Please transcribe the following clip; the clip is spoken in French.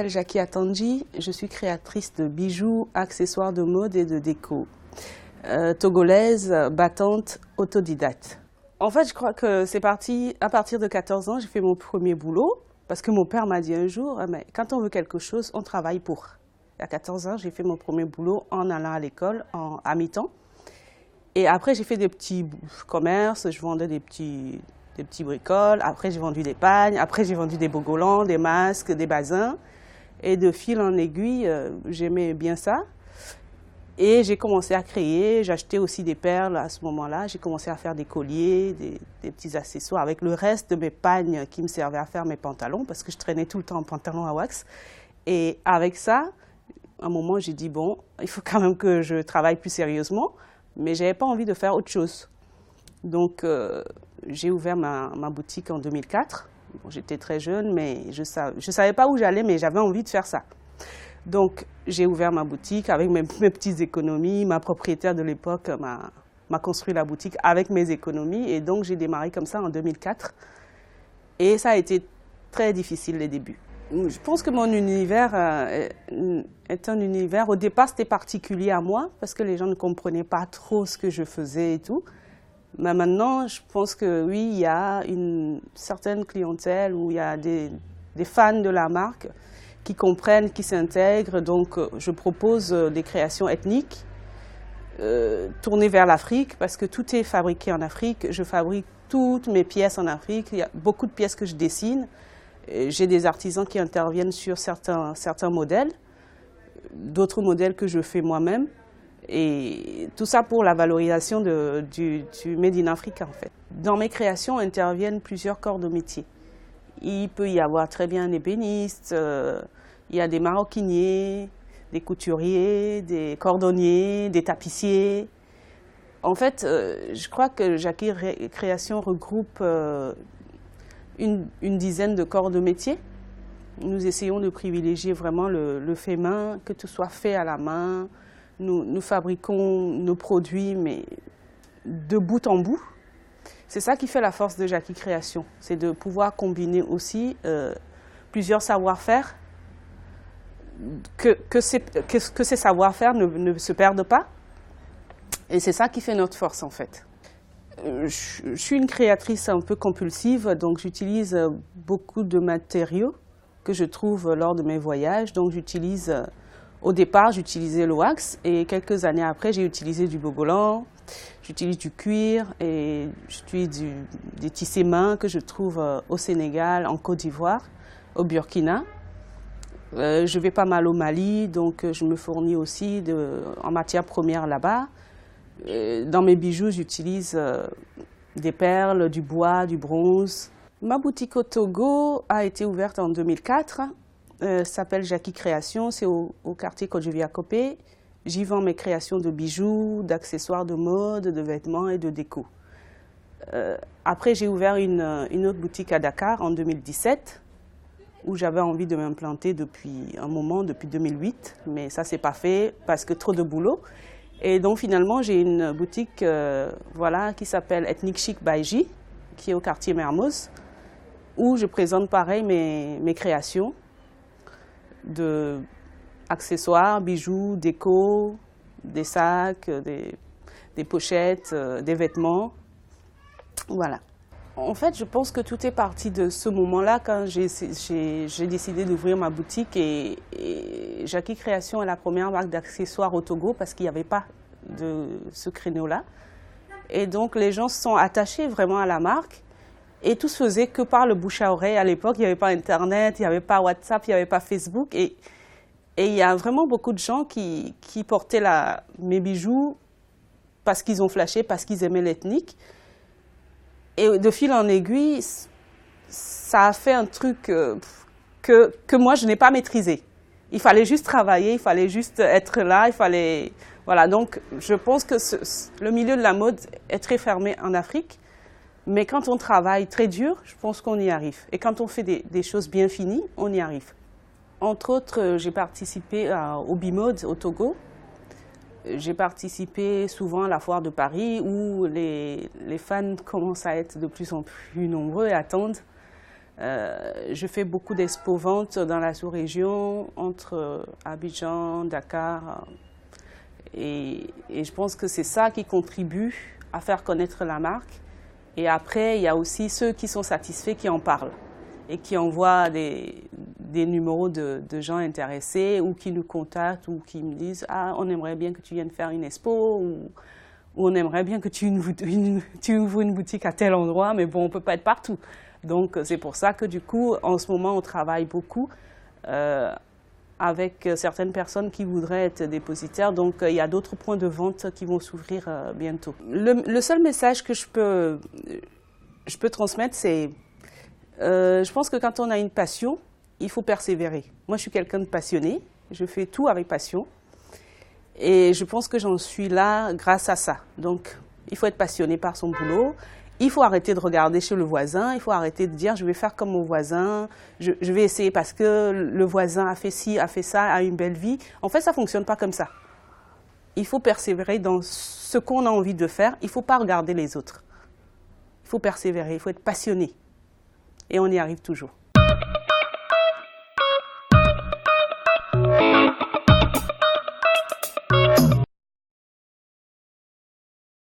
m'appelle Jackie Atandji, je suis créatrice de bijoux, accessoires de mode et de déco. Togolaise, battante, autodidacte. En fait, je crois que c'est parti à partir de 14 ans, j'ai fait mon premier boulot parce que mon père m'a dit un jour, mais quand on veut quelque chose, on travaille pour. À 14 ans, j'ai fait mon premier boulot en allant à l'école à mi-temps. Et après, j'ai fait des petits commerces, je vendais des petits bricoles. Après, j'ai vendu des pagnes. Après, j'ai vendu des bogolans, des masques, des bazins. Et de fil en aiguille, j'aimais bien ça. Et j'ai commencé à créer. J'achetais aussi des perles à ce moment-là. J'ai commencé à faire des colliers, des petits accessoires avec le reste de mes pagnes qui me servaient à faire mes pantalons parce que je traînais tout le temps en pantalon à wax. Et avec ça, à un moment, j'ai dit, bon, il faut quand même que je travaille plus sérieusement. Mais je n'avais pas envie de faire autre chose. Donc, j'ai ouvert ma boutique en 2004. Bon, j'étais très jeune, mais je savais pas où j'allais, mais j'avais envie de faire ça. Donc, j'ai ouvert ma boutique avec mes petites économies. Ma propriétaire de l'époque m'a construit la boutique avec mes économies. Et donc, j'ai démarré comme ça en 2004. Et ça a été très difficile les débuts. Je pense que mon univers est un univers, au départ c'était particulier à moi parce que les gens ne comprenaient pas trop ce que je faisais et tout. Mais maintenant, je pense que oui, il y a une certaine clientèle où il y a des fans de la marque qui comprennent, qui s'intègrent. Donc je propose des créations ethniques tournées vers l'Afrique parce que tout est fabriqué en Afrique. Je fabrique toutes mes pièces en Afrique. Il y a beaucoup de pièces que je dessine. J'ai des artisans qui interviennent sur certains modèles, d'autres modèles que je fais moi-même. Et tout ça pour la valorisation du Made in Africa, en fait. Dans mes créations interviennent plusieurs corps de métier. Il peut y avoir très bien des ébénistes, il y a des maroquiniers, des couturiers, des cordonniers, des tapissiers. En fait, je crois que Jackie Création regroupe une dizaine de corps de métier. Nous essayons de privilégier vraiment le fait main, que tout soit fait à la main. Nous fabriquons nos produits, mais de bout en bout. C'est ça qui fait la force de Jackie Création. C'est de pouvoir combiner aussi plusieurs savoir-faire, que ces savoir-faire ne se perdent pas. Et c'est ça qui fait notre force, en fait. Je suis une créatrice un peu compulsive, donc j'utilise beaucoup de matériaux que je trouve lors de mes voyages. Donc au départ, j'utilisais le wax et quelques années après, j'ai utilisé du bogolan, j'utilise du cuir et j'utilise des tissés mains que je trouve au Sénégal, en Côte d'Ivoire, au Burkina. Je vais pas mal au Mali, donc je me fournis aussi en matière première là-bas. Dans mes bijoux, j'utilise des perles, du bois, du bronze. Ma boutique au Togo a été ouverte en 2004. S'appelle Jackie Création, c'est au quartier Kodjoviakopé. J'y vends mes créations de bijoux, d'accessoires de mode, de vêtements et de déco. Après, j'ai ouvert une autre boutique à Dakar en 2017, où j'avais envie de m'implanter depuis un moment, depuis 2008. Mais ça, c'est pas fait parce que trop de boulot. Et donc finalement, j'ai une boutique qui s'appelle Ethnic Chic by J, qui est au quartier Mermoz, où je présente pareil mes créations d'accessoires, bijoux, déco, des sacs, des pochettes, des vêtements. Voilà. En fait, je pense que tout est parti de ce moment-là quand j'ai décidé d'ouvrir ma boutique et Jackie Création est la première marque d'accessoires au Togo parce qu'il n'y avait pas de ce créneau-là. Et donc, les gens se sont attachés vraiment à la marque et tout se faisait que par le bouche à oreille. À l'époque, il n'y avait pas Internet, il n'y avait pas WhatsApp, il n'y avait pas Facebook. Et il y a vraiment beaucoup de gens qui portaient mes bijoux parce qu'ils ont flashé, parce qu'ils aimaient l'ethnique. Et de fil en aiguille, ça a fait un truc que moi, je n'ai pas maîtrisé. Il fallait juste travailler, il fallait juste être là, Voilà, donc je pense que le milieu de la mode est très fermé en Afrique, mais quand on travaille très dur, je pense qu'on y arrive. Et quand on fait des choses bien finies, on y arrive. Entre autres, j'ai participé au Bimode au Togo. J'ai participé souvent à la foire de Paris où les fans commencent à être de plus en plus nombreux et attendent Je fais beaucoup d'expo-ventes dans la sous-région, entre Abidjan, Dakar. Et je pense que c'est ça qui contribue à faire connaître la marque. Et après, il y a aussi ceux qui sont satisfaits qui en parlent et qui envoient des numéros de gens intéressés ou qui nous contactent ou qui me disent « Ah, on aimerait bien que tu viennes faire une expo » ou on aimerait bien que tu ouvres une boutique à tel endroit, mais bon, on ne peut pas être partout. Donc, c'est pour ça que du coup, en ce moment, on travaille beaucoup avec certaines personnes qui voudraient être dépositaires. Donc, il y a d'autres points de vente qui vont s'ouvrir bientôt. Le seul message que je peux transmettre, c'est je pense que quand on a une passion, il faut persévérer. Moi, je suis quelqu'un de passionné. Je fais tout avec passion. Et je pense que j'en suis là grâce à ça. Donc, il faut être passionné par son boulot. Il faut arrêter de regarder chez le voisin. Il faut arrêter de dire, je vais faire comme mon voisin. Je vais essayer parce que le voisin a fait ci, a fait ça, a une belle vie. En fait, ça ne fonctionne pas comme ça. Il faut persévérer dans ce qu'on a envie de faire. Il ne faut pas regarder les autres. Il faut persévérer, il faut être passionné. Et on y arrive toujours.